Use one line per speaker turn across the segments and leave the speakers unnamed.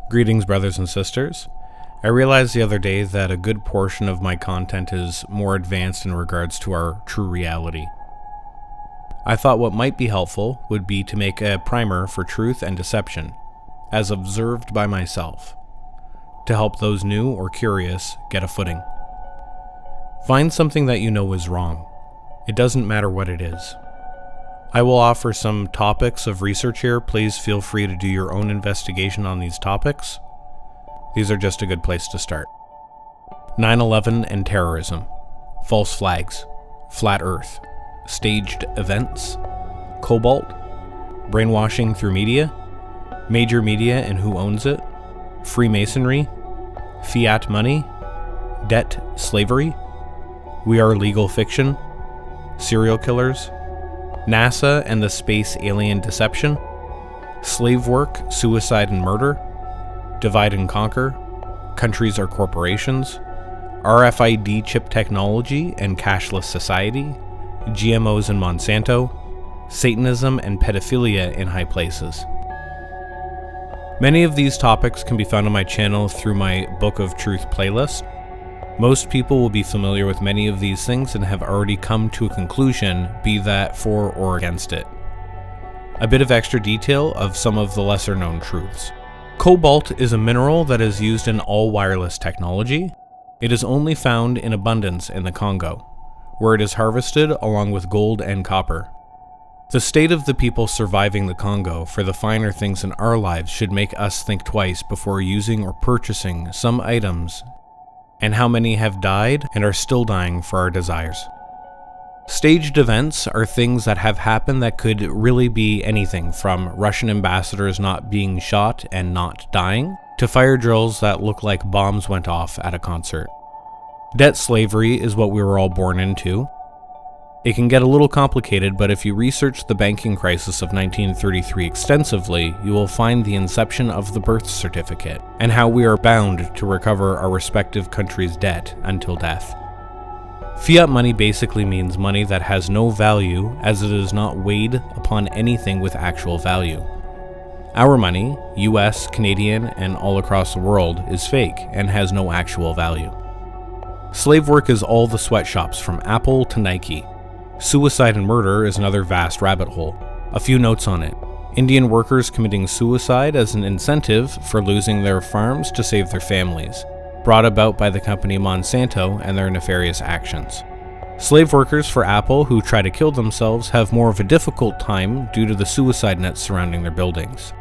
Greetings, brothers and sisters. I realized the other day that a good portion of my content is more advanced in regards to our true reality. I thought what might be helpful would be to make a primer for truth and deception, as observed by myself, to help those new or curious get a footing. Find something that you know is wrong. It doesn't matter what it is. I will offer some topics of research here. Please feel free to do your own investigation on these topics. These are just a good place to start. 9/11 and terrorism, false flags, flat earth, staged events, cobalt, brainwashing through media, major media and who owns it, Freemasonry, fiat money, debt slavery, we are legal fiction, serial killers, NASA and the space alien deception, slave work, suicide and murder, divide and conquer, countries are corporations, RFID chip technology and cashless society, GMOs and Monsanto, Satanism and pedophilia in high places. Many of these topics can be found on my channel through my Book of Truth playlist. Most people will be familiar with many of these things and have already come to a conclusion, be that for or against it. A bit of extra detail of some of the lesser known truths. Cobalt is a mineral that is used in all wireless technology. It is only found in abundance in the Congo, where it is harvested along with gold and copper. The state of the people surviving the Congo for the finer things in our lives should make us think twice before using or purchasing some items, and how many have died and are still dying for our desires. Staged events are things that have happened that could really be anything from Russian ambassadors not being shot and not dying, to fire drills that look like bombs went off at a concert. Debt slavery is what we were all born into. It can get a little complicated, but if you research the banking crisis of 1933 extensively, you will find the inception of the birth certificate, and how we are bound to recover our respective country's debt until death. Fiat money basically means money that has no value, as it is not weighed upon anything with actual value. Our money, US, Canadian, and all across the world, is fake and has no actual value. Slave work is all the sweatshops from Apple to Nike. Suicide and murder is another vast rabbit hole. A few notes on it. Indian workers committing suicide as an incentive for losing their farms to save their families, brought about by the company Monsanto and their nefarious actions. Slave workers for Apple who try to kill themselves have more of a difficult time due to the suicide nets surrounding their buildings.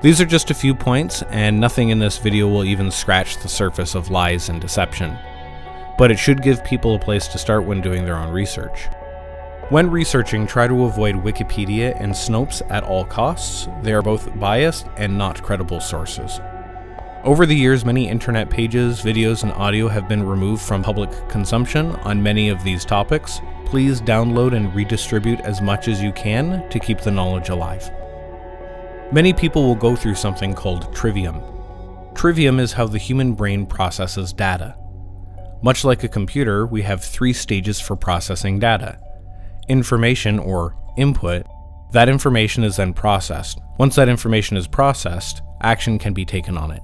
These are just a few points, and nothing in this video will even scratch the surface of lies and deception, but it should give people a place to start when doing their own research. When researching, try to avoid Wikipedia and Snopes at all costs. They are both biased and not credible sources. Over the years, many internet pages, videos, and audio have been removed from public consumption on many of these topics. Please download and redistribute as much as you can to keep the knowledge alive. Many people will go through something called trivium. Trivium is how the human brain processes data. Much like a computer, we have 3 stages for processing data. Information, or input. That information is then processed. Once that information is processed, action can be taken on it.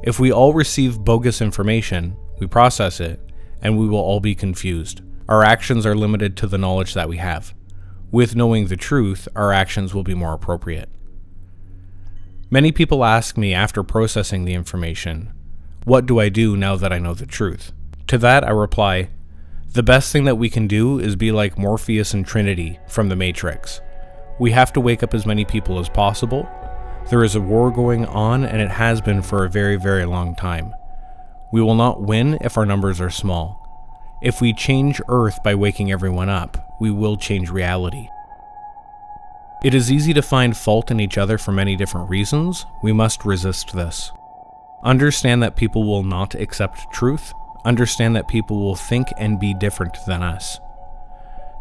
If we all receive bogus information, we process it, and we will all be confused. Our actions are limited to the knowledge that we have. With knowing the truth, our actions will be more appropriate. Many people ask me after processing the information, what do I do now that I know the truth? To that I reply, the best thing that we can do is be like Morpheus and Trinity from the Matrix. We have to wake up as many people as possible. There is a war going on, and it has been for a very, very long time. We will not win if our numbers are small. If we change Earth by waking everyone up, we will change reality. It is easy to find fault in each other for many different reasons. We must resist this. Understand that people will not accept truth. Understand that people will think and be different than us.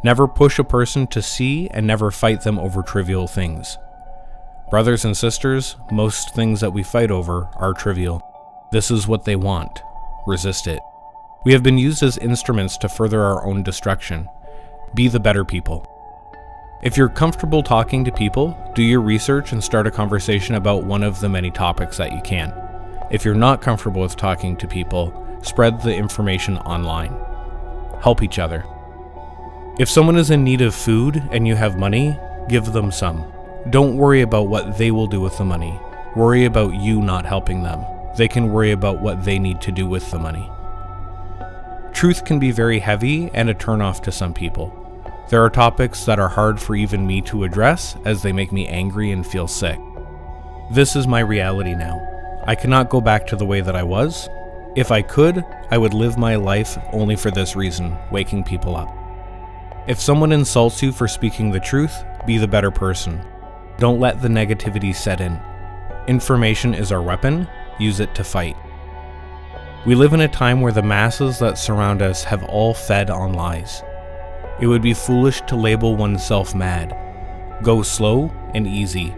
Never push a person to see, and never fight them over trivial things. Brothers and sisters, most things that we fight over are trivial. This is what they want. Resist it. We have been used as instruments to further our own destruction. Be the better people. If you're comfortable talking to people, do your research and start a conversation about one of the many topics that you can. If you're not comfortable with talking to people, spread the information online. Help each other. If someone is in need of food and you have money, give them some. Don't worry about what they will do with the money. Worry about you not helping them. They can worry about what they need to do with the money. Truth can be very heavy and a turnoff to some people. There are topics that are hard for even me to address as they make me angry and feel sick. This is my reality now. I cannot go back to the way that I was. If I could, I would live my life only for this reason, waking people up. If someone insults you for speaking the truth, be the better person. Don't let the negativity set in. Information is our weapon. Use it to fight. We live in a time where the masses that surround us have all fed on lies. It would be foolish to label oneself mad. Go slow and easy.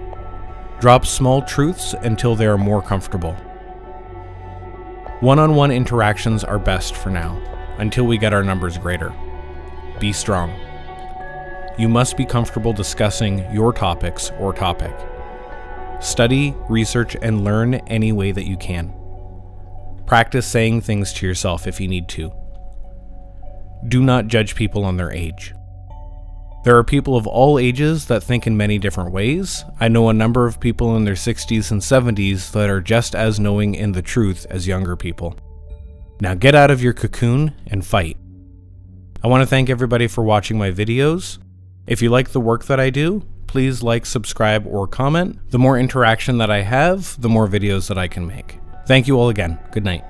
Drop small truths until they are more comfortable. One-on-one interactions are best for now, until we get our numbers greater. Be strong. You must be comfortable discussing your topics or topic. Study, research, and learn any way that you can. Practice saying things to yourself if you need to. Do not judge people on their age. There are people of all ages that think in many different ways. I know a number of people in their 60s and 70s that are just as knowing in the truth as younger people. Now get out of your cocoon and fight. I want to thank everybody for watching my videos. If you like the work that I do, please like, subscribe, or comment. The more interaction that I have, the more videos that I can make. Thank you all again. Good night.